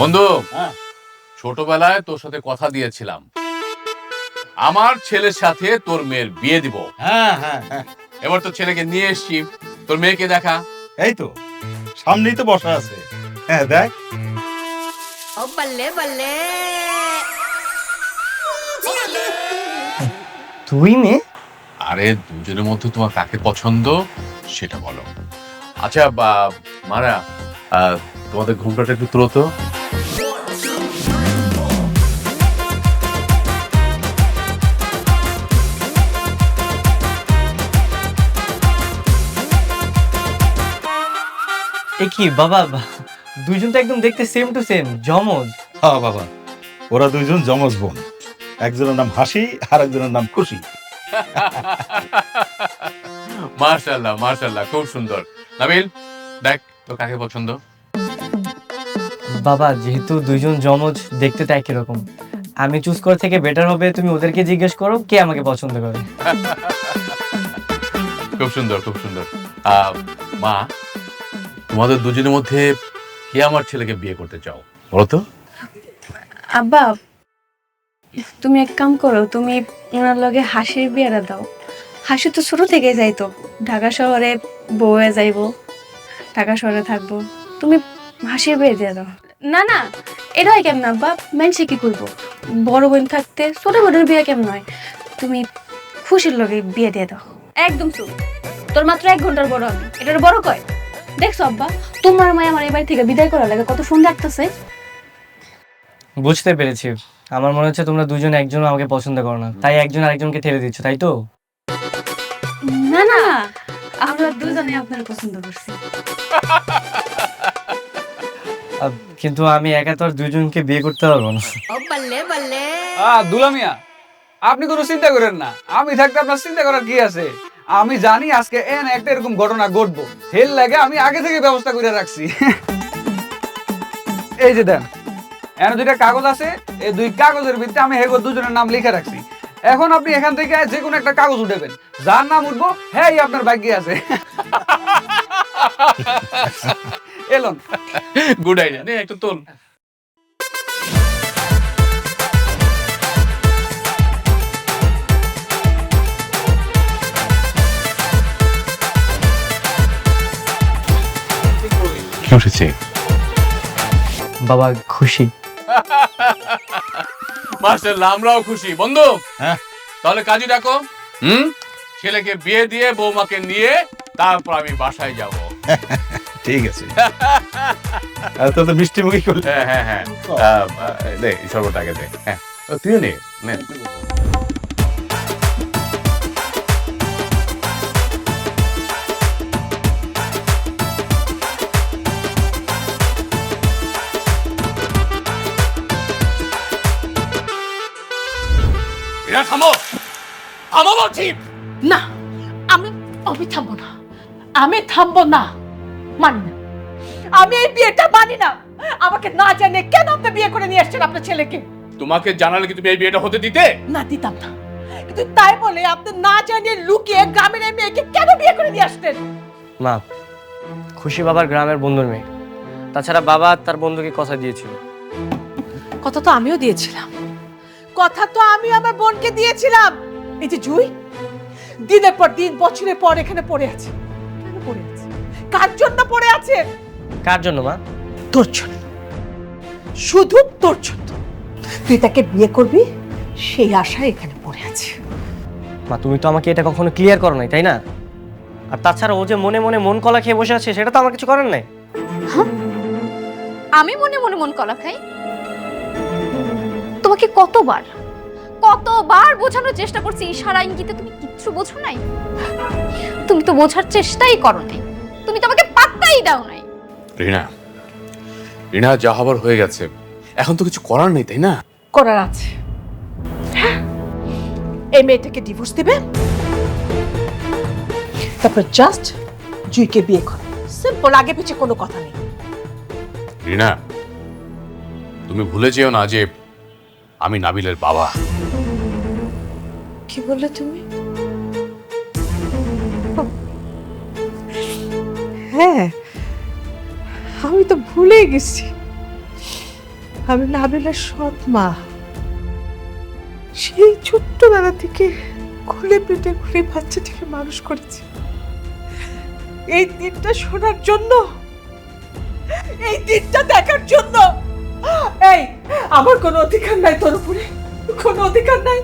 বন্ধু, ছোটবেলায় তোর সাথে কথা দিয়েছিলাম আমার ছেলের সাথে তোর মেয়ের বিয়ে দিব। হ্যাঁ হ্যাঁ হ্যাঁ, এবার তোর ছেলেকে নিয়ে এসছি, তোর মেয়েকে দেখা। এই তো সামনেই তো বসা আছে। হ্যাঁ দেখ। ও বল্লে বল্লে, তুই মেয়ে? আরে দুজনের মধ্যে তোমার কাকে পছন্দ সেটা বলো। আচ্ছা মারা, তোমাদের ঘুমটাটা একটু তুলো তো। এ কি বাবা, দুইজন তো একদম দেখতে সেম টু সেম, জমজ। হ্যাঁ বাবা, ওরা দুইজন যমজ বোন। একজনের নাম হাসি আর একজনের নাম খুশি। মাশাআল্লাহ মাশাআল্লাহ, খুব সুন্দর। নাবিল, দেখ তো কাকে পছন্দ। বাবা যেহেতু দুইজন জমজ, দেখতে তো একই রকম, আমি চুজ করে থেকে বেটার হবে তুমি ওদেরকে জিজ্ঞেস করো কে আমাকে পছন্দ করে। খুব সুন্দর খুব সুন্দর। মা, তোমাদের দুজনের মধ্যে কে আমার ছেলেকে বিয়ে করতে চাও বলো তো। আব্বা তুমি এক কাম করো, তুমি ওনার লগে হাসির বিয়েটা দাও। হাসি তো ছোট থেকে যাইতো, ঢাকা শহরে বউয়ে যাইবো, ঢাকা শহরে থাকবো, তুমি হাসির বিয়ে দিয়ে দাও। না না, এটা হয় কেমন আব্বা? মানুষে কি করবো, বড় বোন থাকতে ছোট বোনের বিয়ে কেমন হয়? তুমি খুশির লগে বিয়ে দিয়ে দাও। একদম চুপ, তোর মাত্র 1 ঘন্টার বড় আমি, এটার বড় কয়? দেখছো আব্বা, তোমার মায় আমার এই বাড়ি থেকে বিদায় করা লাগে কত সুন্দর লাগতেছে। বুঝতে পেরেছি, আমার মনে হচ্ছে তোমরা দুজন একজন আমাকে পছন্দ করো না, তাই একজন আরেকজনকে ঠেলে দিচ্ছ, তাই তো? না না, আমরা দুজনে আপনার পছন্দ করছি। কিন্তু আমি একা তো আর দুইজনকে বিয়ে করতে পারবো না। ও বল্লে বল্লে, দুলা মিয়া, আপনি কোনো চিন্তা করেন না, আমি থাকতে আপনার চিন্তা করার কি আছে? আমি জানি আজকে একটা এরকম ঘটনা ঘটবো, হেল লাগে আমি আগে থেকে ব্যবস্থা করে রাখছি। এই যে দেন, এখানে 2টা কাগজ আছে, এই 2 কাগজের ভিতরে আমি হেগো দুজনের নাম লিখে রাখছি। এখন আপনি এখান থেকে যে কোনো একটা কাগজ উঠাবেন, যার নাম উঠবো হ্যাঁ আপনার ভাগ্যে আছে। এলন, গুড আইডিয়া, নে একটু তোল। কি উঠেছে? বাবা খুশি। মাশাআল্লাহ, আমরাও খুশি। বন্ধু, হ্যাঁ তাহলে কাজী ডাকো। ছেলেকে বিয়ে দিয়ে বৌমাকে নিয়ে তারপর আমি বাসায় যাব। ঠিক আছে। তো তো মিষ্টি মুখী করলে। হ্যাঁ হ্যাঁ হ্যাঁ, দে সর্বটাকে দে। হ্যাঁ তুইও নে। এরা থামো, থামো বলছি। না, আমি আমি থামবো না, আমি থামবো না, মানি না, আমি এই বিয়েটা মানি না। আমাকে না জানে কেন আপনি বিয়ে করে নিয়ে আসছেন আপনার ছেলেকে? তোমাকে জানালে কি তুমি এই বিয়েটা হতে দিতে? না, দিতাম না, কিন্তু তাই বলে আপনি না জানিয়ে লুকিয়ে গ্রামের এই মেয়েকে কেন বিয়ে করে নিয়ে আসতেন? মা, খুশি বাবার গ্রামের বন্ধুর মেয়ে, তাছাড়া বাবা তার বন্ধুকে কথা দিয়েছিল। কথা তো আমিও দিয়েছিলাম, কথা তো আমি আমার বোনকে দিয়েছিলাম। এই যে জুই দিনের পর দিন বছরের পর এখানে পড়ে আছে, কেন পড়ে আছে? কার জন্য পড়ে আছে? কার জন্য মা? তোর জন্য, শুধু তোর জন্য। তুই তাকে বিয়ে করবি সেই আশায় এখানে পড়ে আছে। মা তুমি তো আমাকে এটা কখনো ক্লিয়ার করো নাই, তাই না? আর তাছাড়া ও যে মনে মনে মন কলা খেয়ে বসে আছে, সেটা তো আমার কিছু করার নাই। আমি মনে মনে মন কলা খাই? তোমাকে কতবার কতবার বোঝানোর চেষ্টা করছি, ইশারা ইঙ্গিতে তুমি কিচ্ছু বোঝো নাই। তুমি তো বোঝার চেষ্টাই করো নাই, তুমি তো আমাকে পাত্তাই দাও নাই। রিনা, রিনা যা হবার হয়ে গেছে, এখন তো কিছু করার নেই, তাই না? করার আছে। হ্যাঁ, এই মেয়েটাকে ডিভোর্স দিবে, তারপর জাস্ট জুইকে বিয়ে করে, সিম্পল, আগে পিছে কোনো কথা নেই। রিনা, তুমি ভুলে যেও না যে আমি নাবিলের বাবা। কি বললে তুমি? হ্যাঁ, আমি তো ভুলেই গেছি, আমি নাবিলের সৎ মা। সেই ছোট্টবেলা থেকে খুলে পেটে খুলে বাচ্চাটিকে মানুষ করেছি এই দিনটা শোনার জন্য, এই দিনটা দেখার জন্য। এই, আমার কোনো অধিকার নাই তোর উপরে, কোনো অধিকার নাই।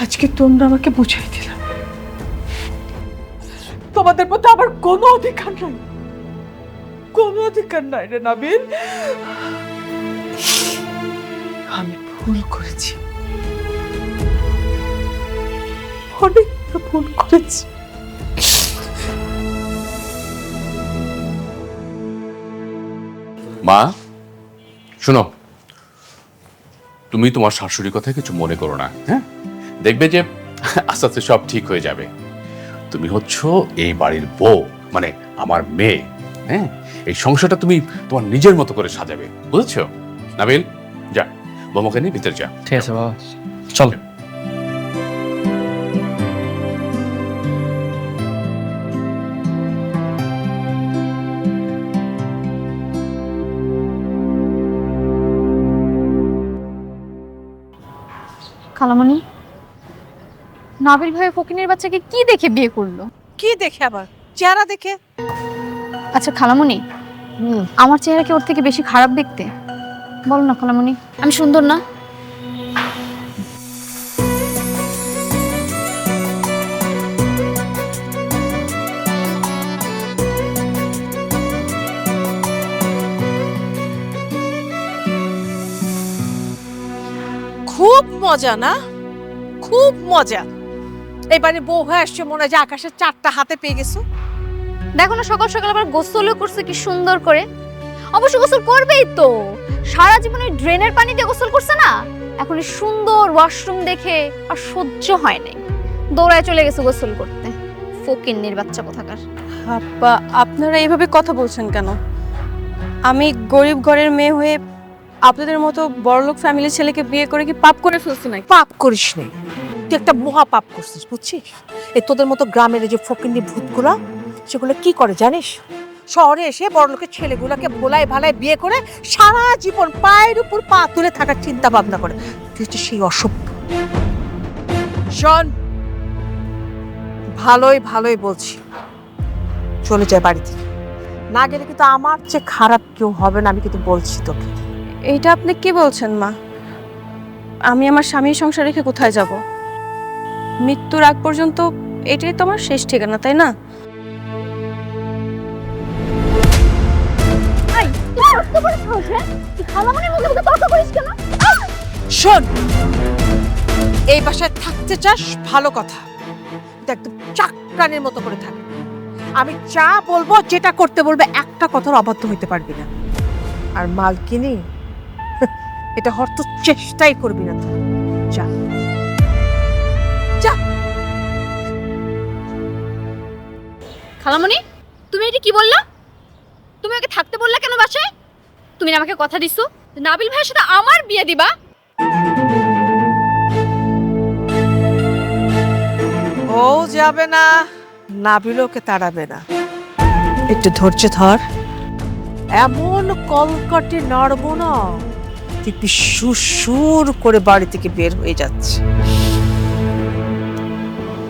আজকে তোমরা আমাকে বুঝাই দিলাম তোমাদের মধ্যে আমার কোনো অধিকার নাই, কোনো অধিকার নাই রে নাবিল। আমি ভুল করেছি, অনেক ভুল করেছি। মা শোনো, তুমি তোমার শাশুড়ির কথা কিছু মনে করো না, হ্যাঁ? দেখবে যে আস্তে আস্তে সব ঠিক হয়ে যাবে। তুমি হচ্ছ এই বাড়ির বউ, মানে আমার মেয়ে, হ্যাঁ? এই সংসারটা তুমি তোমার নিজের মতো করে সাজাবে, বুঝেছো? নাবিল, যা বৌমাকে নিয়ে ভিতরে যা। ঠিক আছে বাবা, চল। খালামণি, নাবিল ভাই ফকিনের বাচ্চাকে কি দেখে বিয়ে করলো? কি দেখে আবার? চেহারা দেখে। আচ্ছা খালামণি, আমার চেহারা কি ওর থেকে বেশি খারাপ দেখতে? বলো না খালামণি, আমি সুন্দর না? খুব মজা না, খুব মজা। এবারে বউ হয়ে আসছে, মনে হয় যে আকাশের চারটা হাতে পেয়ে গেছো। দেখো না, সকাল সকাল আবার গোসলও করছে কি সুন্দর করে। অবশ্য গোসল করবেই তো, সারা জীবনে ড্রেনের পানি দিয়ে গোসল করছে না, এখন এই সুন্দর ওয়াশরুম দেখে আর সহ্য হয় নাই, দৌড়ায় চলে গেছে গোসল করতে। ফকিন্নির বাচ্চা কোথাকার। আব্বা, আপনারা এইভাবে কথা বলছেন কেন? আমি গরিব ঘরের মেয়ে হয়ে আপনাদের মতো বড়লোক ফ্যামিলির ছেলেকে বিয়ে করে কি পাপ করে ফেলছি নাকি? পাপ করিস নি, তুই একটা মহা পাপ করছিস, বুঝছিস? এই তোদের মতো গ্রামের যে ফকিন্নি ভূতগুলা, সেগুলো কি করে জানিস? শহরে এসে বড়লোকের ছেলেগুলোকে ভোলায় ভালায় বিয়ে করে সারা জীবন পায়ের উপর পা তুলে থাকার চিন্তা ভাবনা করে। তুই হচ্ছে সেই অসভ্য। শোন, ভালোই ভালোই বলছি, চলে যায় বাড়ি থেকে, না গেলে কিন্তু আমার চেয়ে খারাপ কেউ হবে না, আমি কিন্তু বলছি তোকে। এইটা আপনি কি বলছেন মা? আমি আমার স্বামীর সংসার রেখে কোথায় যাব? মৃত্যুর আগ পর্যন্ত এটাই তো আমার শেষ ঠিকানা, তাই না? শোন, এই বাসায় থাকতে চাস ভালো কথা, কিন্তু একদম চাকরানির মতো করে থাক। আমি যা বলবো, যেটা করতে বলবে, একটা কথার অবাধ্য হইতে পারবি না। আর মালকিনি, এটা হওয়ার তো চেষ্টাই করবি না তুই। যা যা। খালামণি, তুমি এটা কি বললা? তুমি ওকে থাকতে বললা কেন বাসায়? তুমি না আমাকে কথা দিছো নাবিল ভাইয়ের সাথে আমার বিয়ে দিবা? ও যাবে না, নাবিলকে তাড়াবে না। একটু ধৈর্য ধর, এমন কলকাটে নাড়বো না, দেখবি সুর করে বাড়ি থেকে বের হয়ে যাচ্ছে।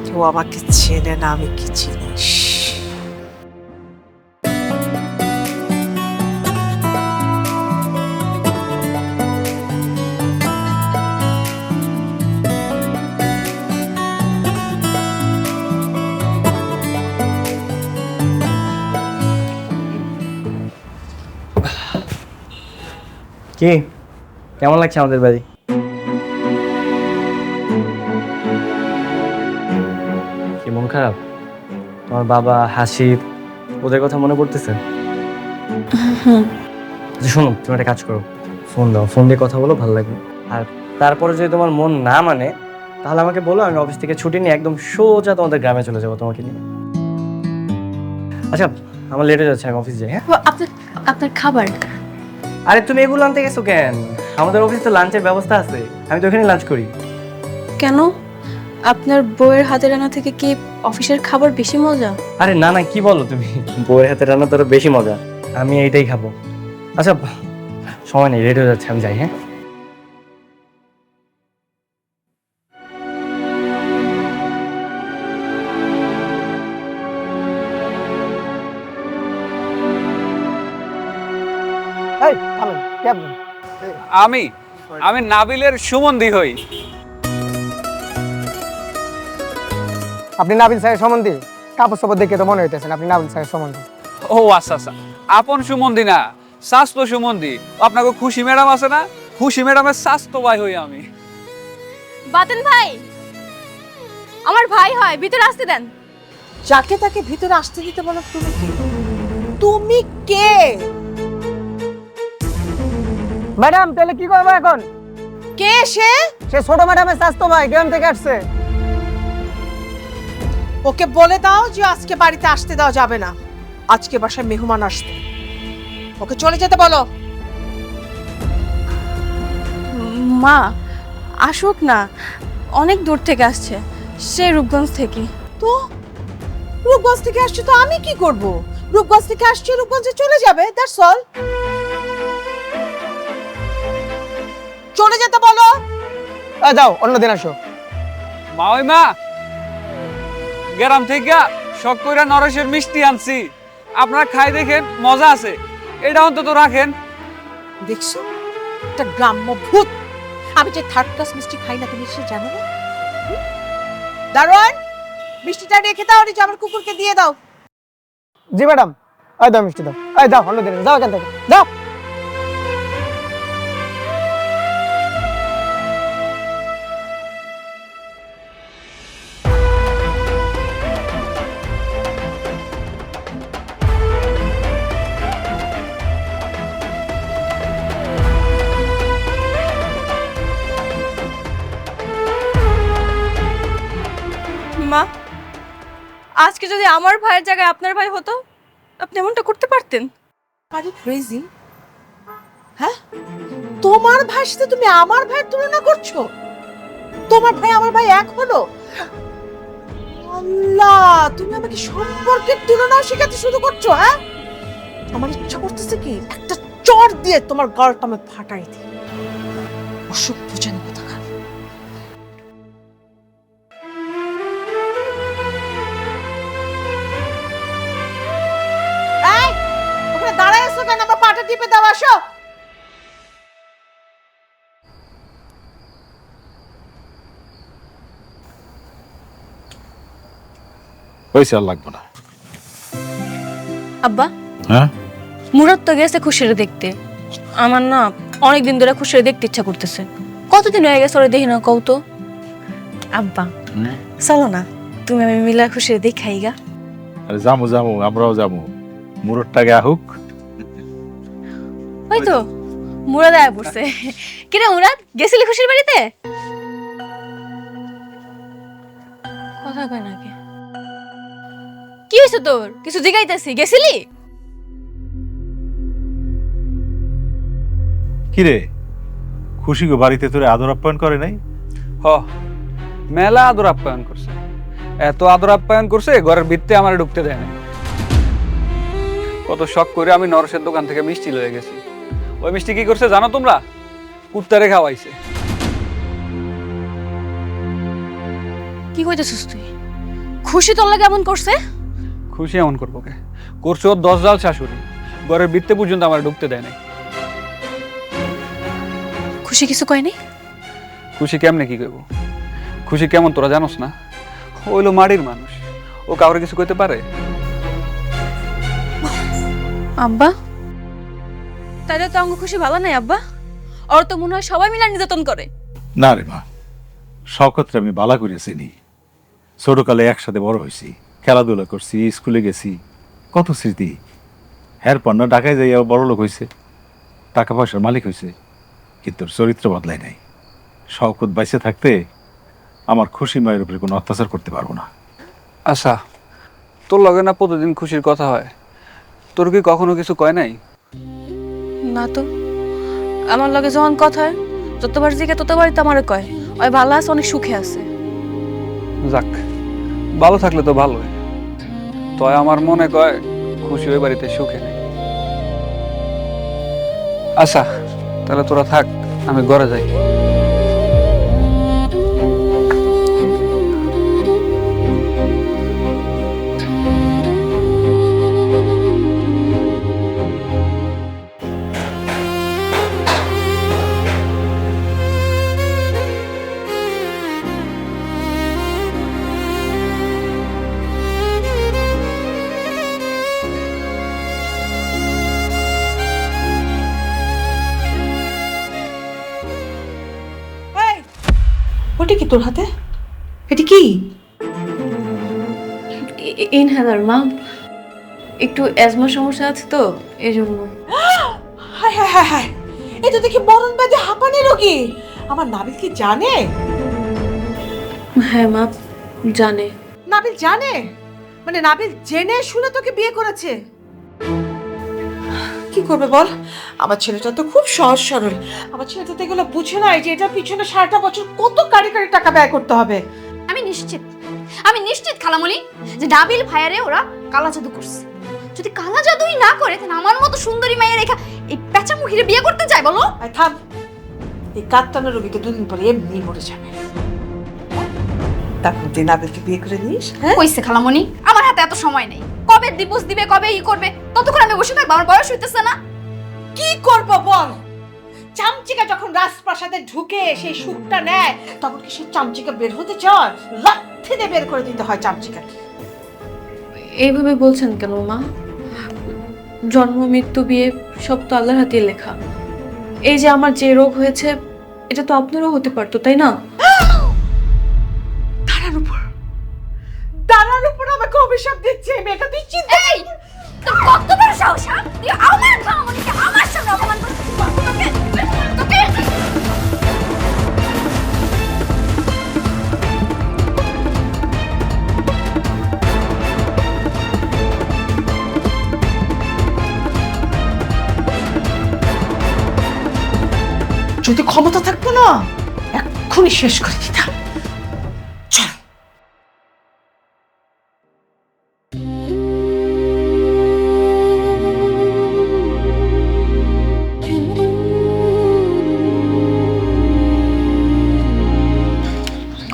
কেউ আমাকে চেনে না, আমি কি চিনিস? কি কেমন লাগছে আমাদের বাড়ি? কি মন খারাপ? তোমার বাবা, হাসিব, ওদের কথা মনে পড়তেছে? আচ্ছা শোনো, তুমি একটা কাজ করো, ফোন দাও, ফোন দিয়ে কথা বলো, ভালো লাগবে। আর তারপরে যদি তোমার মন না মানে, তাহলে আমাকে বলো, আমি অফিস থেকে ছুটি নিয়ে একদম সোজা তোমাদের গ্রামে চলে যাবো তোমাকে নিয়ে। আচ্ছা আমার লেট হয়ে যাচ্ছে, আমি অফিস যাই। হ্যাঁ, আপনার খাবার। আরে তুমি এগুলো আনতে গেছো কেন? আমাদের অফিসে তো লাঞ্চের ব্যবস্থা আছে, আমি তো ওখানে লাঞ্চ করি। কেন? আপনার বউয়ের হাতে রান্না থেকে কি অফিসের খাবার বেশি মজা? আরে না না, কি বলো তুমি? বউয়ের হাতে রান্না তো আরো বেশি মজা। আমি এইটাই খাবো। আচ্ছা, সময় নেই, রেডি হয়ে যাচ্ছে, আমি যাই। হ্যাঁ, আমি আমি নাবিলের সুমন্দি হই। আপনি নাবিল স্যারের সম্বন্ধে কাপড় সাপড় দেখে তো মনে হইতেছেন আপনি নাবিল স্যারের সম্বন্ধে। ও আচ্ছা আচ্ছা, আপন সুমন্দি না, স্বাস্থ্য সুমন্দি। আপনাকে খুশি ম্যাডাম আছে না, খুশি ম্যাডামের স্বাস্থ্য ভাই হই আমি। বাতেন ভাই, আমার ভাই হয়, ভিতরে আসতে দেন। যাকে তাকে ভিতরে আসতে দিতে বলো। তুমি কি? তুমি কে? ম্যাডাম তাহলে কি করবো এখন? কে সে? সে ছোট ম্যাডামের স্বাস্থ্য ভাই, গ্রাম থেকে আসছে। ওকে বলে দাও যে আজকে বাড়িতে আসতে দেওয়া যাবে না, আজকে বাসায় মেহমান আসবে। ওকে চলে যেতে বলো। মা আসুক না, অনেক দূর থেকে আসছে, সে রূপগঞ্জ থেকে। তো রূপগঞ্জ থেকে আসছে, তো আমি কি করব? রূপগঞ্জ থেকে আসছে, রূপগঞ্জে চলে যাবে, দ্যাটস অল। চলে যেতে বলো। যাও অন্যদিন আসো। মা ওই মা, গ্রাম থেকে শখ কইরা নরসের মিষ্টি আনছি, আপনারা খাই দেখেন, মজা আছে, এটা অন্তত রাখেন। দেখছো, একটা গ্রাম্য ভূত। আমি যে থার্ড ক্লাস মিষ্টি খাই না, তুমি সে জানো না? দারোয়ান, মিষ্টিটা রেখে দাও, নিচে আমার কুকুরকে দিয়ে দাও। জি ম্যাডাম। দাও মিষ্টি দাও। দাও অন্যদিন, যাও এখান থেকে যাও। মা, আজকে যদি আমার ভাইয়ের জায়গায় আপনার ভাই হতো, আপনি এমনটা করতে পারতেন? আরে ক্রেজি, হ্যাঁ? তোমার ভাইয়ের সাথে তুমি আমার ভাইয়ের তুলনা করছো? তোমার ভাই আমার ভাই এক হলো? আল্লাহ, তুমি আমাকে সম্পর্কের তুলনাও শেখাতে শুরু করছো, হ্যাঁ? আমার ইচ্ছা করতেছে কি একটা চড় দিয়ে তোমার গলটা আমি ফাটাই দিই। অসুখ বুঝেন কোথাকার। এই, ওখানে দাঁড়ায় আছো কেন? আমার পাটা টিপে দাও, আসো। হয়েছে, আর লাগবে না। আব্বা, হ্যাঁ, মুরাদ তো গেছে খুশিরে দেখতে। আমার না অনেকদিন ধরে খুশিরে দেখতে ইচ্ছা করতেছে। কতদিন হয়ে গেছে ওরে দেখি না, কও তো। আব্বা চলো না, তুমি আমি মিলা খুশিরে দেখাই গা। আরে যামু যামু, আমরাও যামু। মুরটটাকে আহুক। ওই তো মুরাদ আয়া পড়ছে। কিরে মুরাদ, গেছিলি খুশির বাড়িতে? কথা কয় নাকি? কি হয়েছে তোর? কিছু জিগাইতেছি, গেছিলি? কিরে, খুশি গো বাড়িতে তোরে আদর আপ্যায়ন করে নাই? হ, মেলা আদর আপ্যায়ন করছে, এত আদর আপ্যায়ন করছে ঘরের ভিতরে আমার ঢুকতে দেয় না। কত শখ করে আমি নরসের দোকান থেকে মিষ্টি লয়ে গেছি, ওই মিষ্টি কি করছে জানো তোমরা? কুত্তারে খাওয়াইছে। কি কইতেছিস তুই? খুশি তোর লাগে এমন করছে? খুশি এমন করবো কে? করছে ওর 10 জাল শাশুড়ি, ঘরের ভিতরে পর্যন্ত আমার ঢুকতে দেয় নাই। খুশি কিছু কয়নি? খুশি কেমনে কি কইব? খুশি কেমন তোরা জানোস না? ওইলো মাটির মানুষ, ও কাউরে কিছু কইতে পারে? আব্বা, তাহলে তো অঙ্গ খুশি ভালো নাই আব্বা। ওর তো মনে হয় সবাই মিলে নির্যাতন করে। না রে মা, শওকতরে আমি বালা করে চিনি। ছোটকালে একসাথে বড় হয়েছি, খেলাধুলা করছি, স্কুলে গেছি, কত স্মৃতি। হ্যার পর না ঢাকায় যাইয়া বড় লোক হয়েছে, টাকা পয়সার মালিক হয়েছে, কিন্তু ওর চরিত্র বদলায় নাই। শওকত বাইসে থাকতে আমার খুশি মায়ের উপরে কোনো অত্যাচার করতে পারবো না। আচ্ছা, তোর লগে না প্রতিদিন খুশির কথা হয়, তোর কি কখনো কিছু কয় নাই? না তো, আমার লগে যখন কথা হয় যতবার জিজ্ঞে ততবারই তো আমারে কয় ওই ভালো আছে, অনেক সুখে আছে। যাক, ভালো থাকলে তো ভালোই। তয় আমার মনে কয় খুশি ওই বাড়িতে সুখে নেই। আচ্ছা, তাহলে তোরা থাক, আমি ঘরে যাই। এই, ওটা কি তোর হাতে? এটা কি? ইনহেলার মা, একটু অ্যাজমা সমস্যা আছে তো এই জন্য। হায় হায় হায় হায়, এটা দেখি মরণ ব্যাধি হাঁপানি রোগী। আমার নাবিল কি জানে? হ্যাঁ মা, জানে। নাবিল জানে? মানে নাবিল জেনে শুনে তোকে বিয়ে করেছে? কি করবে বল? আমার ছেলেটা তো খুব সহজ সরল। আমার ছেলেটা তো এগুলো বুঝে না যে এটার পিছনে সারাটা বছর কত কারি কারি টাকা ব্যয় করতে হবে। আমি নিশ্চিত খালামণি যে নাবিল ভাইয়ারে ওরা কালা জাদু করছে। যদি কালা জাদুই না করে তাহলে আমার মতো সুন্দরী মায়ের রেখা এই পেঁচা মুখিরে বিয়ে করতে চাই বলো? আয় থাম, এই কাত্তানা রোগীকে দুদিন পরে এমনি মরে যাবে। তারপর তুই নাবিলকে বিয়ে করে নিস। হ্যাঁ, কইছে খালামণি আমার হাতে এত সময় নেই। কবে ডিভোর্স দিবে, কবে ই করবে, ততক্ষণ আমি বসে থাকবো? আমার বয়স হইতেছে না। কি করব বল? চামচিকা যখন রাজপ্রাসাদে ঢুকে সেই সুখটা নেয়, তখন কি সে চামচিকা বের হতে চায়? লাথি দিয়ে বের করে দিতে হয় চামচিকাকে। এইভাবে বলছেন কেন মা? জন্ম মৃত্যু বিয়ে সব তো আল্লাহর হাতে লেখা। এই যে আমার যে রোগ হয়েছে, এটা তো আপনারও হতে পারতো, তাই না? দাঁড়ার উপর আমাকে অভিশাপ দিচ্ছে এই মেয়েটা। তুই চিন্তা এই তোর কত বড় সাহস? তুই আমার খালামণিকে আমার সামনে অপমান করছিস? তোকে যদি ক্ষমতা থাকতো না, এক্ষুনি শেষ করে দিতাম। চল।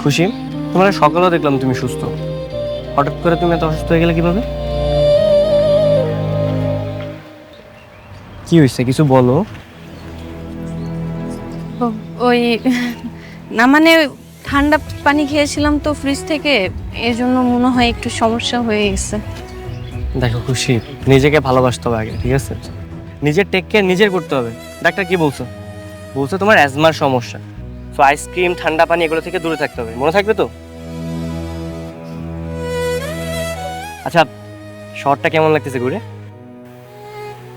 খুশি, তোমার সকালেও দেখলাম তুমি সুস্থ, হঠাৎ করে তুমি এত অসুস্থ হয়ে গেলে কিভাবে? কি হয়েছে কিছু বলো। ওই না, মানে ঠান্ডা পানি খেয়েছিলাম তো ফ্রিজ থেকে, এই জন্য মনে হয় একটু সমস্যা হয়ে গেছে। দেখো খুশি, নিজেকে ভালোবাসতে হবে আগে, ঠিক আছে? নিজের টেক কেয়ার নিজের করতে হবে। ডাক্তার কি বলছো? বলছো তোমার অ্যাজমার সমস্যা, তো আইসক্রিম ঠান্ডা পানি এগুলো থেকে দূরে থাকতে হবে, মনে থাকবে তো? আচ্ছা, শহরটা কেমন লাগতেছে ঘুরে?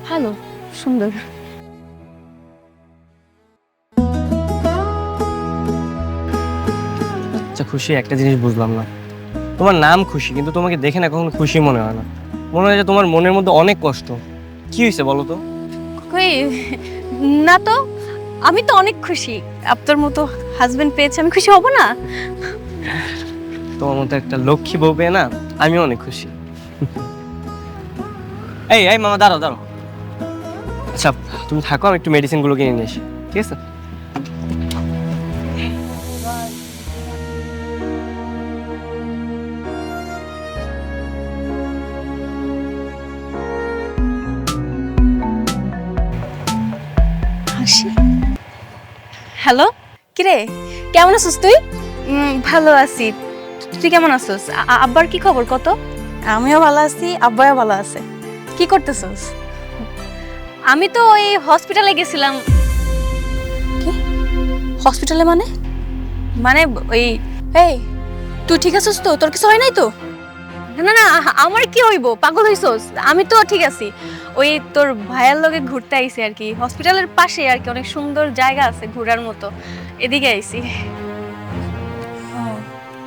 ভালো, সুন্দর। আচ্ছা খুশি, একটা জিনিস বুঝলাম না, তোমার নাম খুশি কিন্তু তোমাকে দেখে না কখনো খুশি মনে হয় না, মনে হয় যে তোমার মনের মধ্যে অনেক কষ্ট। কি হয়েছে বলো তো? কই না তো, আমি তো অনেক খুশি। আপনার মতো হাজবেন্ড পেয়েছে, আমি খুশি হব না? তোমার মতো একটা লক্ষ্মী বউ পেয়ে না আমি অনেক খুশি। এই এই মামা, দাঁড়াও দাঁড়াও। আচ্ছা তুমি থাকো, আমি একটু মেডিসিনগুলো কিনে নিয়ে আসি, ঠিক আছে? হ্যালো, কিরে কেমন আছিস তুই? ভালো আছি, তুই কেমন আছিস? আব্বার কি খবর কত? আমিও ভালো আছি, আব্বাও ভালো আছে। কি করতেছিস? আমি তো ওই হসপিটালে গেছিলাম। কি হসপিটালে? মানে মানে ওই, এই তুই ঠিক আছিস তো? তোর কিছু হয় নাই তো? না না, আমার কি হইব, পাগল হইছস? আমি তো ঠিক আছি। ওই তোর ভাইয়ের লগে ঘুরতে আইছি আর কি, হসপিটালের পাশে আর কি, অনেক সুন্দর জায়গা আছে ঘোরার মতো, এদিকে আইছি।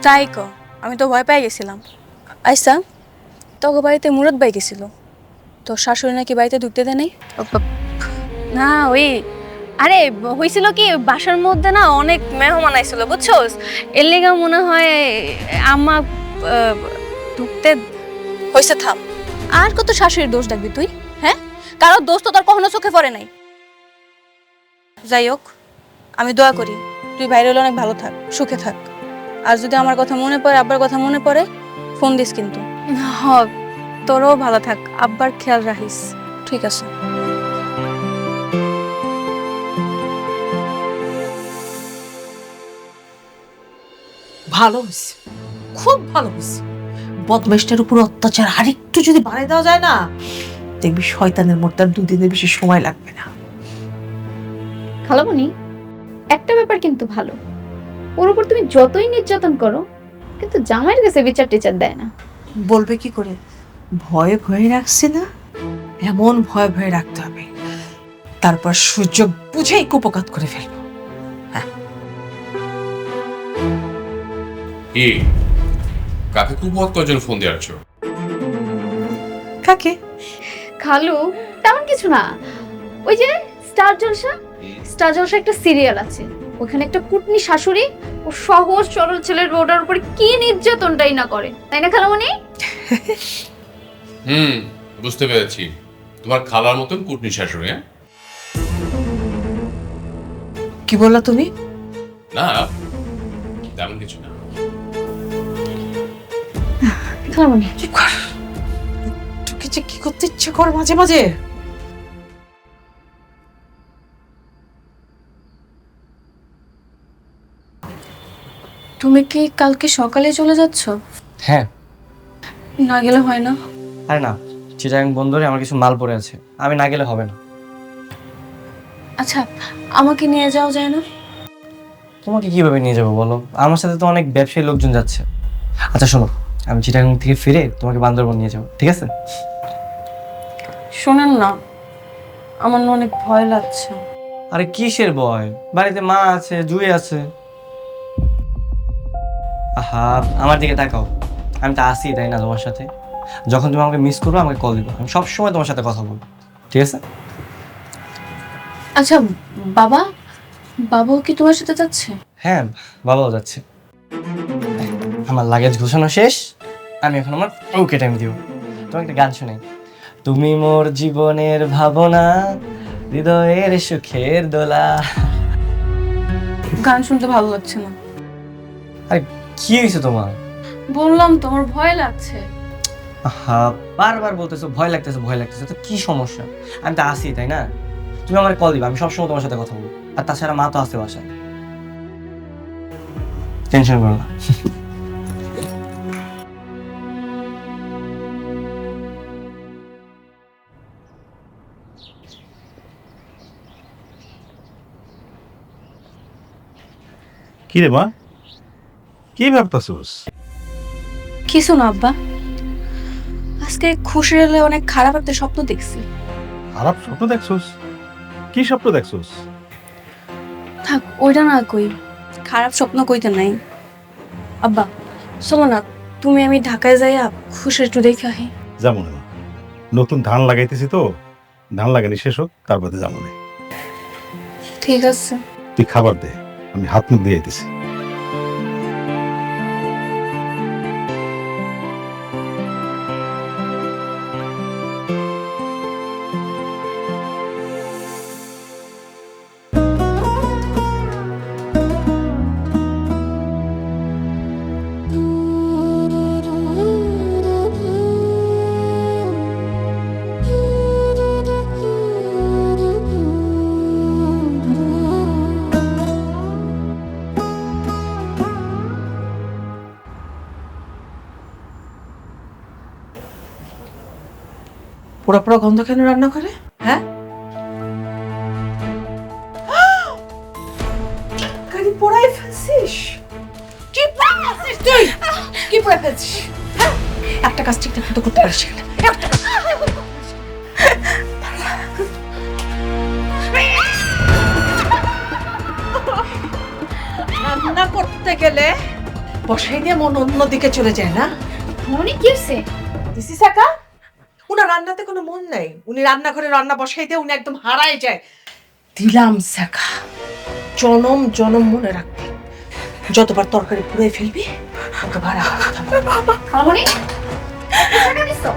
তাই ক, আমি তো ভয় পেয়ে গেছিলাম। আইসা তোকে বাড়িতে মুরাদ ভাই গেছিল, তোর শাশুড়ি নাকি বাড়িতে ঢুকতে দেয় নাই? না ওই আরে হয়েছিল কি, বাসার মধ্যে না অনেক মেহমান আইছিল বুঝছোস, এর লেগে মনে হয় আম্মা ঢুকতে হয়েছে। থাম, আর কত শাশুড়ির দোষ ডাকবি তুই? হ্যাঁ, কারো দোষ তো তোর কখনো চোখে পড়ে নাই। যাই হোক, আমি দোয়া করি তুই বাইরে হলে অনেক ভালো থাক, সুখে থাক। আর যদি আমার কথা মনে পড়ে, আব্বার কথা মনে পড়ে, ফোন দিস কিন্তু। হ, তোরও ভালো থাক, আব্বার খেয়াল রাখিস। ঠিক আছে। ভালো হয়েছে, খুব ভালো হয়েছে। বদমাইশটার উপর অত্যাচার আরেকটু যদি বাড়ায় দেওয়া যায় না, দেখবি শয়তানের মরতে আর 2 দিনের বেশি সময় লাগবে না। খালামণি, একটা ব্যাপার কিন্তু ভালো, ওর উপর তুমি যতই নির্যাতন করো কিন্তু জামাইয়ের কাছে বিচার টিচার দেয় না। বলবে কি করে? ভয়ে ভয়ে রাখছে না, এমন ভয়ে ভয়ে রাখতে হবে, তারপর সুযোগ বুঝেই কুপকাত করে ফেলবো। কি কাকে খুব কজন ফোন দিয়ে আসছো? কাকে? খালু, তেমন কিছু না, ওই যে স্টার জলসা, স্টার জলসা একটা সিরিয়াল আছে, ওখানে একটা কুটনি শাশুড়ি ও সহজ সরল ছেলের বউটার উপর কি নির্যাতনটাই না করে, তাই না খালামণি? বুঝতে পেরেছি, তোমার খালার মতন কুটনি শাশুড়ি। হ্যাঁ, কি বললা তুমি? না তেমন কিছু না। খালামণি চুপ কর, তোকে যে কি করতে ইচ্ছে করে মাঝে মাঝে। তুমি কি কালকে সকালে চলে যাচ্ছ? হ্যাঁ। না গেলে হয় না? আরে না, চিটাগাং বন্দরে আমার কিছু মাল পড়ে আছে, আমি না গেলে হবে না। আচ্ছা, আমাকে নিয়ে যাও যায় না? তোমাকে কিভাবে নিয়ে যাবো বলো, আমার সাথে তো অনেক ব্যবসায়ী লোকজন যাচ্ছে। আচ্ছা শোনো, আমি চিটাগাং থেকে ফিরে তোমাকে বান্দরবন নিয়ে যাবো, ঠিক আছে? শোনেন না, আমার না অনেক ভয় লাগছে। আরে কিসের ভয়, বাড়িতে মা আছে, জুই আছে। আহা, আমার দিকে তাকাও, আমি তো আসি তাই না তোমার সাথে? যখন তুমি আমাকে মিস করবে আমাকে কল দিবে, আমি সবসময় তোমার সাথে কথা বলবো, ঠিক আছে? আচ্ছা, বাবা, বাবাও কি তোমার সাথে যাচ্ছে? হ্যাঁ, বাবাও যাচ্ছে। আমার লাগেজ গোছানো শেষ, আমি এখন আমার ওকে টাইম দিব। তোমাকে একটা গান শোনাই। তুমি মোর জীবনের ভাবনা, হৃদয়ের সুখের দোলা। গান শুনতে ভালো লাগছে না। আরে কি হয়েছে তোমার? বললাম তোমার ভয় লাগছে। আহা, বারবার বলতেছো ভয় লাগতেছে, ভয় লাগতেছে, তো কি সমস্যা? আমি তো আসি তাই না? তুমি আমার কল দিবা, আমি সবসময় তোমার সাথে কথা বলবো। আর তাছাড়া মা তো আছে বাসায়, টেনশন করো না। কি রে মা, কি ভাবতাছোস? কিছু না আব্বা, আজকে খুশি হলে অনেক খারাপ একটা স্বপ্ন দেখছি। খারাপ স্বপ্ন দেখছোস? কি স্বপ্ন দেখছোস? থাক, ওইটা না কই, খারাপ স্বপ্ন কইতে নাই। আব্বা চলো না, তুমি আমি ঢাকায় যাইয়া খুশি একটু দেখে আহি। যাবো না, নতুন ধান লাগাইতেছি তো, ধান লাগানি শেষ হোক তারপরে যাবো না। ঠিক আছে। তুই খাবার দে, আমি হাত মুখ দিয়ে আইতেছি। পোড়া পোড়া গন্ধ কেন রান্না করে? হ্যাঁ, তরকারি পোড়াই ফেলছিস? কি পোড়াই ফেলছিস তুই? কি পোড়াই ফেলছিস? হ্যাঁ? একটা কাজ ঠিকঠাক মতো করতে পারছিস না। রান্না করতে গেলে বসাই দিয়ে মন অন্যদিকে চলে যায় না? খালামণি কি হচ্ছে? দিছি সাকা, উনার রান্নাতে কোনো মন নাই, উনি রান্নাঘরে রান্না বসাইতে উনি একদম হারায় যায়। দিলাম শেখা, জনম জনম মনে রাখবি। যতবার তরকারি পুড়ে ফেলবি ততবার আমার কথা বলবি। খালামণি ছেঁকা দিছো?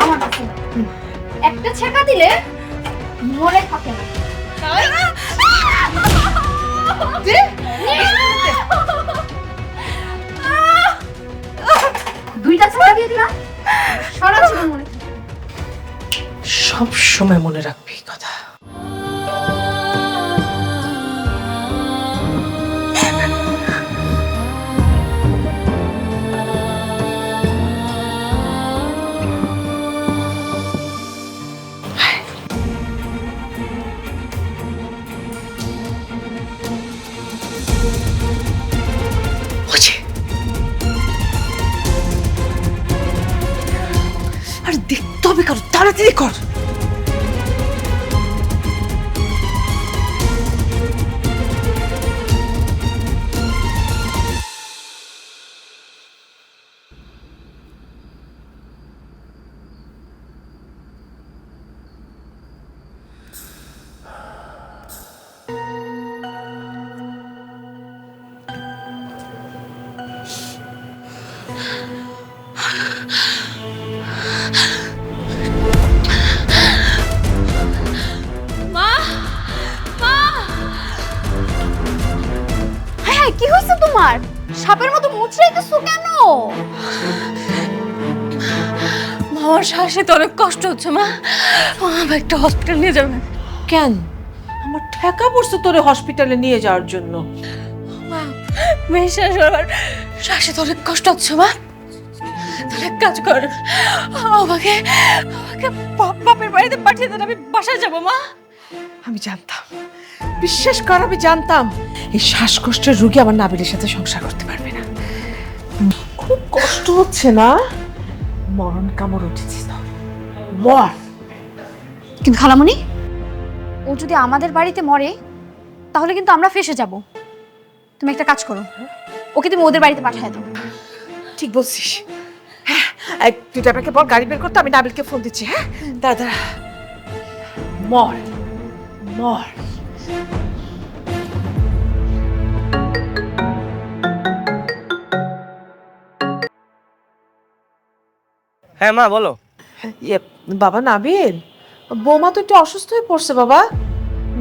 আমার কাছে না। একটা ছেঁকা দিলে মনে থাকে না। দুইটা ছেঁকা দিয়ে দিলা, সারা জীবন মনে থাকে। সব সময় মনে রাখবি এই কথা। ওছে। আরে দেখতে হবে কারো, তাড়াতাড়ি কর। হ্যাঁ হ্যাঁ, কি হয়েছে তোমার? সাপের মতো মুচড়াইতেছো কেন? আমার শ্বাসে তো অনেক কষ্ট হচ্ছে মা, আমার একটা হসপিটাল নিয়ে যাবেন। কেন? আমার ঠেকা পড়ছে তোরে হসপিটালে নিয়ে যাওয়ার জন্য। মেয়ে আমার শ্বাসে তো অনেক কষ্ট হচ্ছে মা, তাহলে এক কাজ কর, আমাকে আমাকে বাপের বাড়িতে পাঠিয়ে দেন, আমি বাসায় যাবো মা। আমি জানতাম, বিশ্বাস কর আমি জানতাম এই শ্বাসকষ্টের রোগী আমার নাবিলের সাথে সংসার করতে পারবে না। খুব কষ্ট হচ্ছে না? মরণ কামড় উঠেছি তো, মর। কিন্তু খালামণি, ও যদি আমাদের বাড়িতে মরে তাহলে কিন্তু আমরা ফেঁসে যাব। তুমি একটা কাজ করো, ওকে তুমি ওদের বাড়িতে পাঠিয়ে দাও। ঠিক বলছিস। হ্যাঁ, তুই ড্রাইভারকে বল গাড়ি বের করতে, আমি নাবিলকে ফোন দিচ্ছি। হ্যাঁ, দাঁড়া দাঁড়া। মর মর। হ্যাঁ মা বলো। ইয়ে বাবা নাবিল, বৌমা তো একটু অসুস্থ হয়ে পড়ছে বাবা।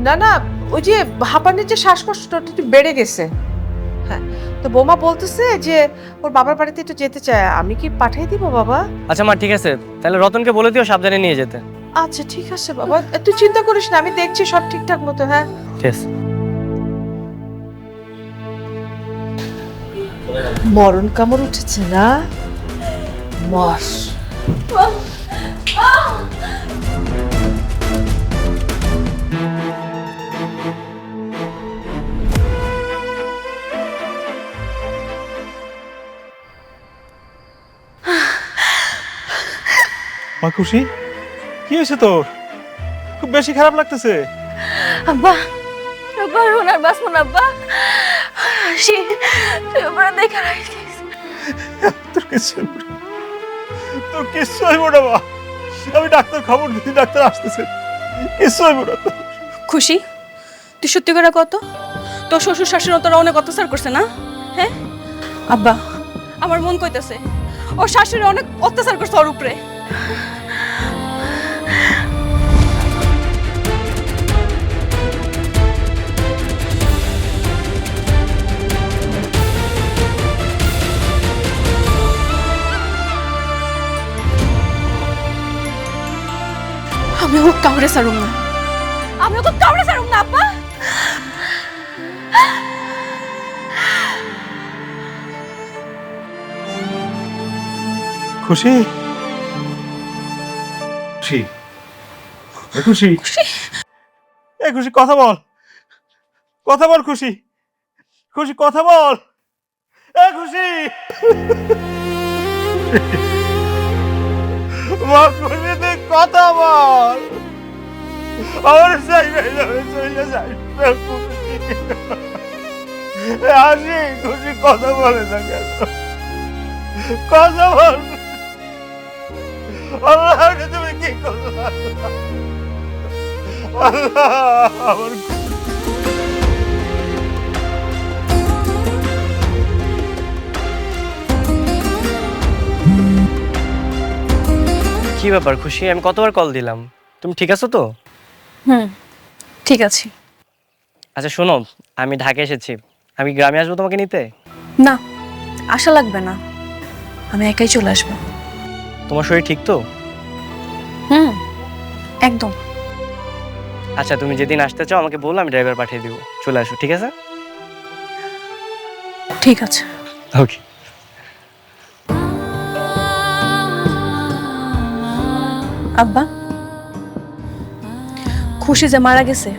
না না, ওই যে হাঁপানির যে শ্বাসকষ্টটা একটু বেড়ে গেছে। হ্যাঁ, তো বৌমা বলতেছে যে ওর বাবার বাড়িতে একটু যেতে চায়, আমি কি পাঠিয়ে দিব বাবা? আচ্ছা মা ঠিক আছে, তাহলে রতনকে বলে দিও সাবধানে নিয়ে যেতে। আচ্ছা ঠিক আছে বাবা, তুই চিন্তা করিস না, আমি দেখছি সব ঠিকঠাক মতো। হ্যাঁ ঠিক আছে। মরণ কামড় উঠেছে না, মর। মা খুশি, কি হয়েছে তোর? খুব বেশি খারাপ লাগতেছে। আব্বা, আব্বা ওনার বাঁচবো না আব্বা, সে ওপরে দেখে রাখছি। তোর কিছু তোর কিচ্ছু হইব না মা, আমি ডাক্তার খবর দিচ্ছি, ডাক্তার আসতেছে, কিচ্ছু হইব না। খুশি, তুই সত্যি করে কত, তোর শ্বশুর শাশুড়ি তোরা অনেক অত্যাচার করছে না? হ্যাঁ আব্বা, আমার মন কইতেছে ওর শাশুড়ি অনেক অত্যাচার করছে ওর উপরে। আমি ওকে কাউরে ছাড়ুম না, আমি ওকে কাউরে ছাড়ুম না আব্বা। খুশি, খুশি, খুশি, এ খুশি কথা বল, কথা বল খুশি, খুশি কথা বল, এ খুশি। মা খুশি তুই কথা বল, আমার হাসি খুশি কথা বলে না কেন? কথা বল, আল্লাহকে তুমি কি করলা? কি ব্যাপার খুশি? আমি কতবার কল দিলাম, তুমি ঠিক আছো তো? হুম, ঠিক আছে। আচ্ছা শোনো, আমি ঢাকা এসেছি, আমি গ্রামে আসবো তোমাকে নিতে। না, আশা লাগবে না, আমি একাই চলে আসবো। তোমার শরীর ঠিক তো? হুম, একদম। আচ্ছা তুমি যেদিন আসতে চাও আমাকে বলো, আমি ড্রাইভার পাঠিয়ে দিব, চলে আসো, ঠিক আছে? ঠিক আছে। ওকে। আব্বা, খুশি যে মারা গেছে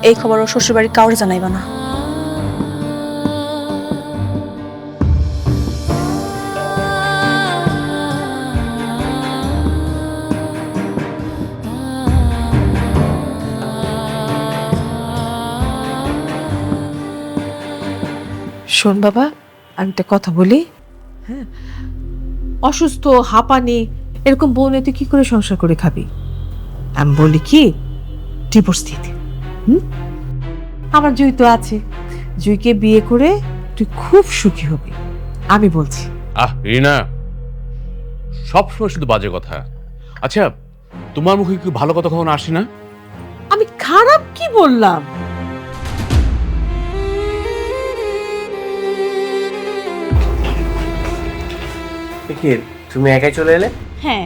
এই খবর ও শ্বশুরবাড়ির কাউরে জানাইবা না। শোন বাবা, আমি একটা কথা বলি। হ্যাঁ, অসুস্থ হাঁপানি এরকম বউ নিয়ে তুই কি করে সংসার করে খাবি? আমি বলি কি, ডিভোর্স দিয়ে দে। আমার জুই তো আছে, জুইকে বিয়ে করে তুই খুব সুখী হবি, আমি বলছি। রিনা, সবসময় শুধু বাজে কথা। আচ্ছা, তোমার মুখে কি ভালো কথা কখনো আসে না? আমি খারাপ কি বললাম? তুমি একাই চলে এলে? হ্যাঁ,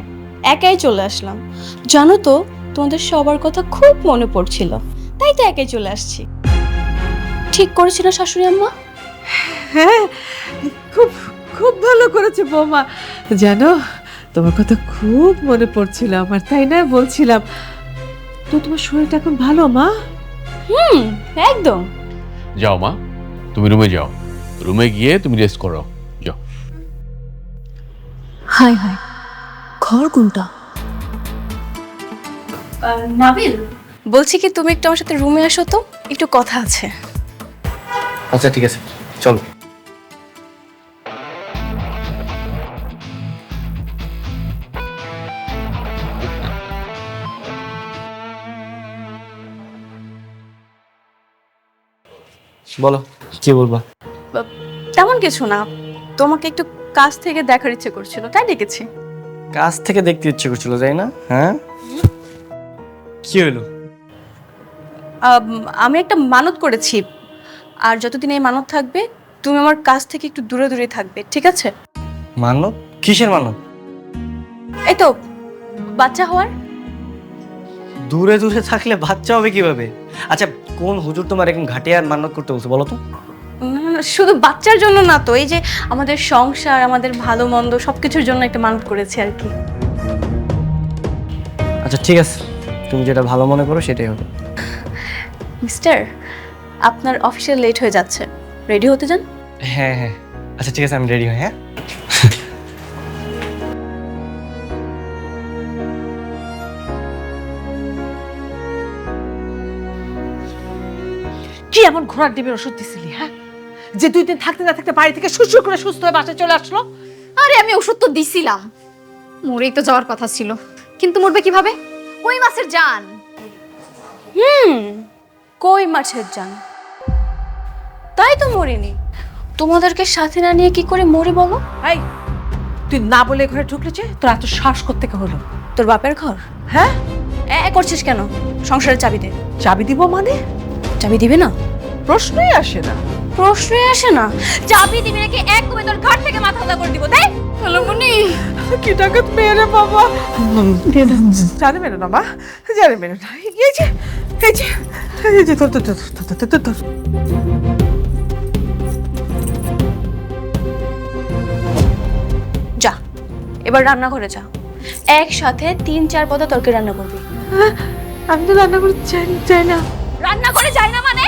একাই চলে আসলাম। জানো তো, তোমাদের সবার কথা খুব মনে পড়ছিল, তাই তো একাই চলে আসছি। ঠিক করেছি না শাশুড়ি আম্মা? হ্যাঁ, খুব খুব ভালো করেছে বৌমা। জানো, তোমার কথা খুব মনে পড়ছিল আমার, তাই না? বলছিলাম তো তোমার শরীরটা এখন ভালো মা? হুম, একদম। যাও মা, তুমি রুমে যাও, রুমে গিয়ে তুমি রেস্ট করো, যাও। হাই হাই, ঘর কোনটা? নাবিল, বলছি কি তুমি একটু আমার সাথে রুমে আসো তো, একটু কথা আছে। আচ্ছা ঠিক আছে, চলো। বলো, কি বলবা? তেমন কিছু না, তোমাকে একটু কাছ থেকে দেখার ইচ্ছে করছিল, তাই ডেকেছি। কাছ থেকে দেখতে ইচ্ছে করছিল, তাই না? হ্যাঁ, কি হলো? আমি একটা মানত করেছি, আর যতদিন এই মানত থাকবে তুমি আমার কাছ থেকে একটু দূরে দূরে থাকবে, ঠিক আছে? মানত? কিসের মানত? এই তো বাচ্চা হওয়ার। দূরে দূরে থাকলে বাচ্চা হবে কিভাবে? আচ্ছা, কোন হুজুর তোমার এরকম ঘাটিয়ার মানত করতে বলছো বলো তো? শুধু বাচ্চার জন্য না তো, এই যে আমাদের সংসার, আমাদের ভালো মন্দ সবকিছুর জন্য একটা মানত করেছি আর কি। আচ্ছা ঠিক আছে, তুমি যেটা ভালো মনে করো সেটাই হবে। মিস্টার, আপনার অফিসে লেট হয়ে যাচ্ছে, রেডি হতে যান। হ্যাঁ হ্যাঁ, আচ্ছা ঠিক আছে, আমি রেডি হই। হ্যাঁ, কি এমন ঘোড়ার ডিমের ওষুধ দিছিলি, হ্যাঁ, যে 2 দিন থাকতে না থাকতে বাড়ি থেকে সুসু করে সুস্থ হয়ে বাসায় চলে আসলো? আরে আমি ওষুধ তো দিছিলাম, মরেই তো যাওয়ার কথা ছিল, কিন্তু মরবে কিভাবে? কই মাছের জান। কই মাছের জান, তাই তো মরিনি। তোমাদেরকে সাথে না নিয়ে কি করে মরি বলো? এই, তুই না বলে ঘরে ঢুকলেছে, তোর এত শ্বাস করতে হলো? তোর বাপের ঘর? হ্যাঁ, করছিস কেন? সংসারের চাবি দে। চাবি দিব মানে? চাবি দিবে না? প্রশ্নই আসে না। প্রশ্নই আসে না? চাবি দিবি নাকি একদমই তোর ঘাট থেকে মাথা আলাদা করে দিব? দেখ হলমনি, কি ডাকাত মেরে বাবা, জানে মেরে না মা, জানে মেরে না। এই যে এই যে এই যে তোর তোর তোর তোর তোর তোর তোর। যা এবার রান্নাঘরে যা, একসাথে 3-4 পদ তরকারি রান্না করবি। আমি তো রান্না করতে চাই না। রান্না করে যাই না মানে?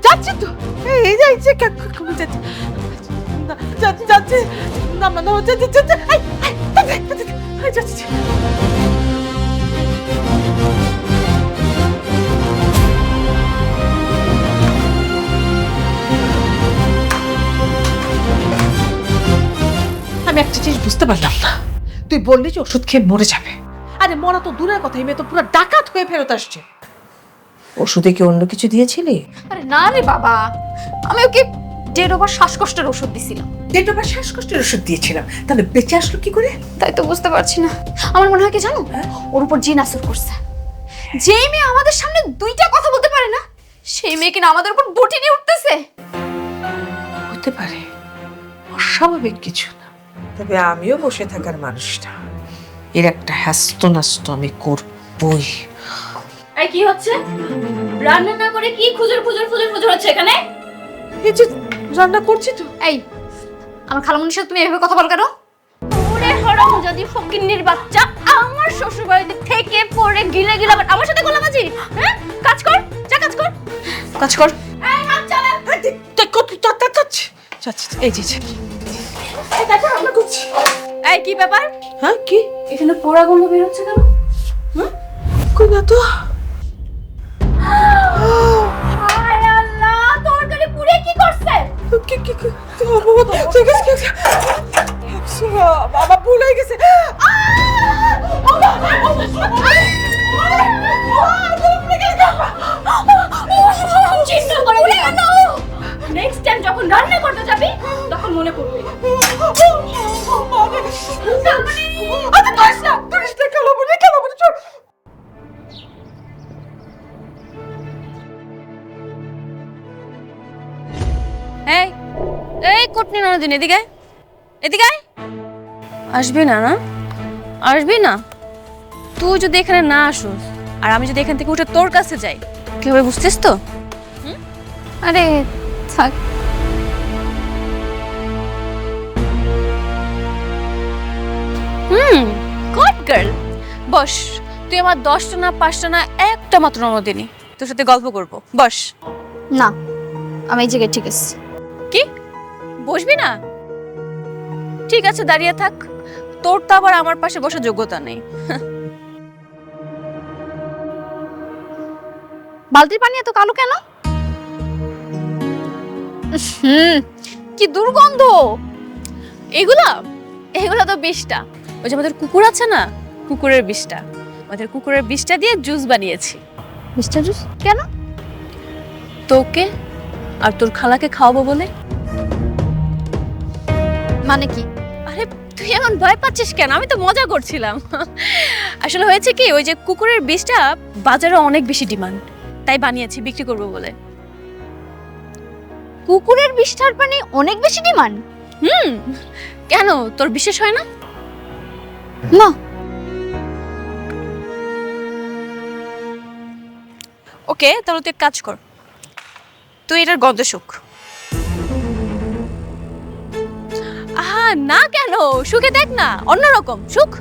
যাচ্ছি তো, এই যাচ্ছে যাচ্ছি যাচ্ছি না মানে যাচ্ছি। আমি একটা জিনিস বুঝতে পারলাম না, তুই বললি যে ওষুধ খেয়ে মরে যাবে, আরে মরা তো দূরের কথা, এই মেয়ে তো পুরো ডাকাত হয়ে ফেরত আসছে। ওষুধে কি অন্য কিছু দিয়েছিলি? আরে না রে বাবা, আমি ওকে 1.5 ওভার শ্বাসকষ্টের ওষুধ দিছিলাম। 1.5 ওভার শ্বাসকষ্টের ওষুধ দিয়েছিলাম, তাহলে বেঁচে আসলো কি করে? তাই তো বুঝতে পারছি না। আমার মনে হয় কি জানো, ওর উপর জিন আসর করছে। যেই মেয়ে আমাদের সামনে 2টা কথা বলতে পারে না, সেই মেয়ে কিনা আমাদের উপর বটি নিয়ে উঠতেছে। হতে পারে, অস্বাভাবিক কিছু না। তবে আমিও বসে থাকার মানুষ না, এর একটা হ্যাস্ত নাস্ত আমি করবই। এই কি হচ্ছে? রান্না না করে কি খুজুর খুজুর খুজুর খুজুর হচ্ছে এখানে? এই যে রান্না করছি তো। এই, আমার খালামণির সাথে তুমি এভাবে কথা বল কেন? ওরে হারামজাদি ফকিন্নির বাচ্চা, আমার শ্বশুর বাড়িতে থেকে পড়ে গিলে গিলে আবার আমার সাথে গোলাবাজি। হ্যাঁ, কাজ কর, যা কাজ কর, কাজ কর। এই হাত চালা। এই যে এই দেখো রান্না করছি। এই কি ব্যাপার? হ্যাঁ কি? এখানে পোড়া গন্ধ বের হচ্ছে কেন? কই না তো। হায় আল্লাহ, তরকারি পুড়ে কি করছে? কি কি কি বাবা ভুল হয়ে গেছে। চিন্তা করে নেক্সট টাইম যখন রান্না করতে যাবি তখন মনে করবি। এই এই কোটনি ননদিন এদিকে আয়, এদিকে আয়। আসবি না? না আসবি না? তুই যদি এখানে না আসোস আর আমি যদি এখান থেকে উঠে তোর কাছে যাই, কি হবে বুঝছিস তো? আরে থাক। Good girl. বস, তুই আমার 10টা না 5টা না একটা মাত্র ননদিনী, তোর সাথে গল্প করব। বস। না, আমি এই জায়গায় ঠিক আছে। কি বসবি না? ঠিক আছে, দাঁড়িয়ে থাক। তোর তো আবার আমার পাশে বসার যোগ্যতা নেই। বালতির পানি এত কালো কেন? কি দুর্গন্ধ! এগুলা এগুলা তো বিষটা। ওই যে আমাদের কুকুর আছে না, কুকুরের বিষটা। আমাদের কুকুরের বিষটা দিয়ে জুস বানিয়েছি। মিস্টার জুস কেন? তোকে আর তোর খালাকে খাওয়াবো বলে। মানে কি? আরে তুই এমন ভয় পাচ্ছিস কেন? আমি তো মজা করছিলাম। আসলে হয়েছে কি, ওই যে কুকুরের বিষটা বাজারে অনেক বেশি ডিমান্ড, তাই বানিয়েছি বিক্রি করব বলে। কুকুরের বিষ্ঠার পানি অনেক বেশি ডিমান্ড? কেন, তোর বিশেষ হয় না? না। ওকে, তাহলে তুই এক কাজ কর, তুই এটার গন্ধ শুক। আহা না, কেন শুকে দেখ না, অন্যরকম শুক।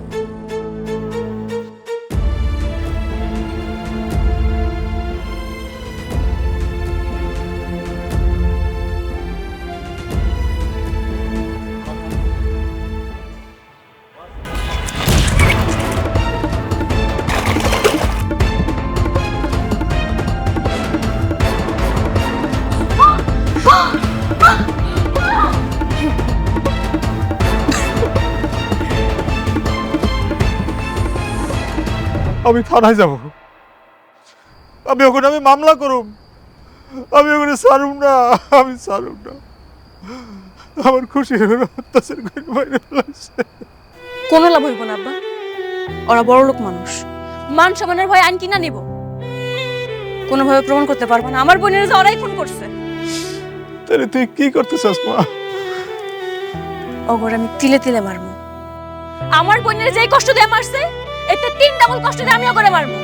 আমি থানায় যাব, আমি ওখানে মামলা করুম, আমি ওখানে ছাড়ুম না, আমি ছাড়ুম না। আমার খুশি হলো অত্যাচার করে বাইরে ফেলাইছে। কোনো লাভ হইব না আব্বা, ওরা বড় লোক মানুষ, মান সম্মানের ভয় আইন কিনা নিব। কোনোভাবে প্রমাণ করতে পারবো না আমার বোনের যে ওরাই খুন করছে। তাহলে তুই কি করতে চাস মা? ওগর আমি তিলে তিলে মারবো। আমার বোনের যেই কষ্ট দিয়ে মারছে, এতে 3 ডাবল কষ্ট দিয়ে আমিও করে মারবো।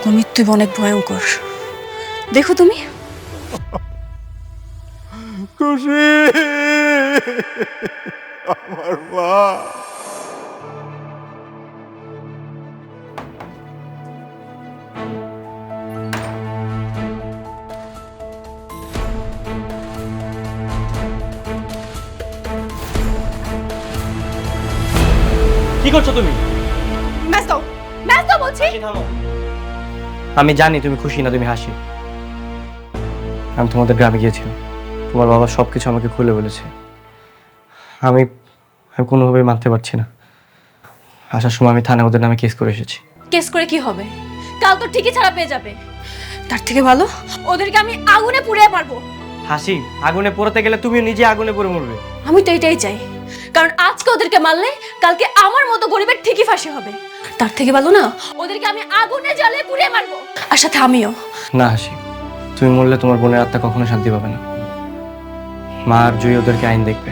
ওর মৃত্যু অনেক ভয়ঙ্কর, দেখো তুমি। খুশি আমার মা। কি করছো তুমি? ব্যস্ত ব্যস্ত বলছি। আমি জানি তুমি খুশি না, তুমি হাসি। আমি তোমাদের গ্রামে গিয়েছিলাম, তোমার বাবা সবকিছু আমাকে খুলে বলেছে। আমি কোনোভাবেই মানতে পারছি না। আসার সময় আমি থানায় ওদের নামে কেস করে এসেছি। কেস করে কি হবে? কাল তো ঠিকই ছাড়া পেয়ে যাবে। তার থেকে ভালো ওদেরকে আমি আগুনে পুড়িয়ে মারবো। হাসি, আগুনে পোড়াতে গেলে তুমিও নিজে আগুনে পড়ে মরবে। আমি তো এটাই চাই, কারণ আজকে ওদেরকে মারলে কালকে আমার মতো গরিবের ঠিকই ফাঁসি হবে। তার থেকে ভালো না ওদেরকে আমি আগুনে জ্বালিয়ে পুড়িয়ে মারবো, আর সাথে আমিও। না হাসি, তুমি মরলে তোমার বোনের আত্মা কখনো শান্তি পাবে না। মা আর জুই ওদেরকে আইন দেখবে,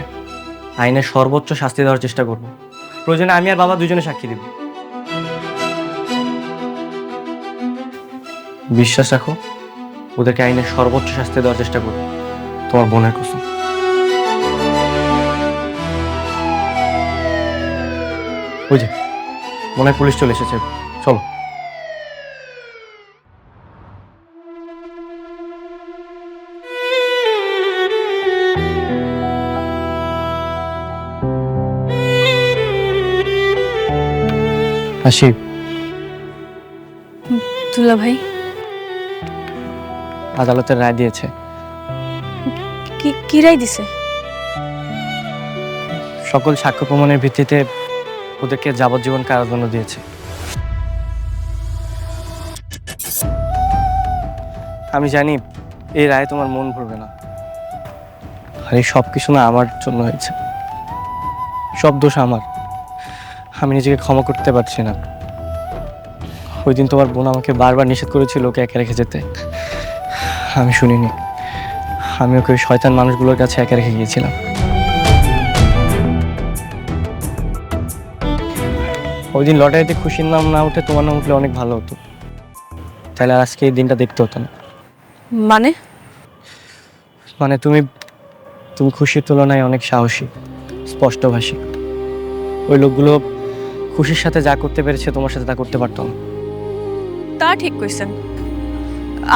আইনের সর্বোচ্চ শাস্তি দেওয়ার চেষ্টা করবো। প্রয়োজনে আমি আর বাবা দুজনে সাক্ষী দেব। বিশ্বাস রাখো, ওদেরকে আইনের সর্বোচ্চ শাস্তি দেওয়ার চেষ্টা করবো, তোমার বোনের কসম। ওই যে মনে হয় পুলিশ চলে এসেছে, চলো। হাসি, দুলা ভাই, আদালতের রায় দিয়েছে। কি রায় দিছে? সকল সাক্ষ্য প্রমাণের ভিত্তিতে ওদেরকে যাবজ্জীবন কারাদণ্ড দিয়েছে। আমি জানি এই রায় তোমার মন ভরবে না, আর এই সব কিছু না আমার জন্য হয়েছে। সব দোষ আমার, আমি নিজেকে ক্ষমা করতে পারছি না। ওই দিন তোমার বোন আমাকে বারবার নিষেধ করেছিল ওকে একা রেখে যেতে, আমি শুনিনি। আমি ওকে ওই শয়তান মানুষগুলোর কাছে একা রেখে গিয়েছিলাম। ওই দিন লটারিতে খুশির নাম না উঠে তোমার নাম উঠলে অনেক ভালো হতো, তাহলে আজকে এই দিনটা দেখতে হতো না। মানে তুমি খুশির তুলনায় অনেক সাহসী, স্পষ্টভাষী। ওই লোকগুলো খুশির সাথে যা করতে পেরেছে তোমার সাথে তা করতে পারতো না। তা ঠিক কইছেন,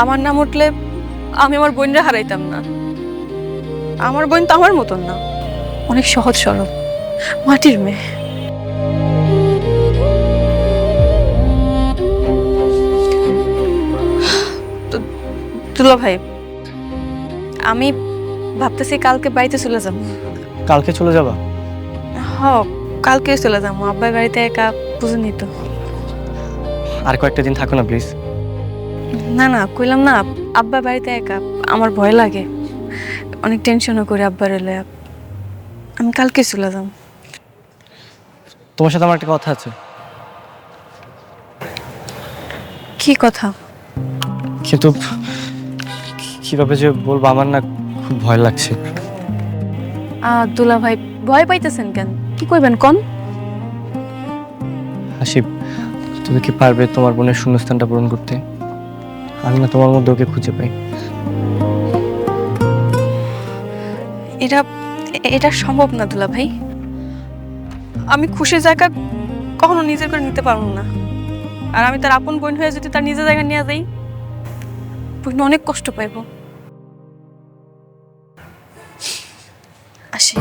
আমার নাম উঠলে আমি আমার বোনরা হারাইতাম না। আমার বোন তো আমার মতন না, অনেক সহজ সরল মাটির মেয়ে। দুলা ভাই, আমি ভাবতেছি কালকে বাড়িতে চলে যাব। কালকে চলে যাবা? হ, কালকে চলে যাবো। আব্বার বাড়িতে একা বুঝুনি তো। আর কয়েকটা দিন থাকো না প্লিজ। না কইলাম না, আব্বার বাড়িতে একা আমার ভয় লাগে, অনেক টেনশনও করে আব্বার এলে। আমি কালকে চলে যাব। তোমার সাথে আমার একটা কথা আছে। কি কথা? কিন্তু কিভাবে যে বলবো, আমার না খুব ভয় লাগছে। দুলা ভাই, ভয় পাইতেছেন কেন? কি কইবেন কোন? হাসিব, তুমি কি পারবে তোমার বোনের শূন্যস্থানটা পূরণ করতে? আমি না তোমার মধ্যে ওকে খুঁজে পাই। এটা সম্ভব না দুলা ভাই। আমি খুশির জায়গা কখনো নিজের করে নিতে পারবো না, আর আমি তার আপন বোন হয়ে যদি তার নিজের জায়গা নিয়ে যাই, বোন অনেক কষ্ট পাইব। আসি।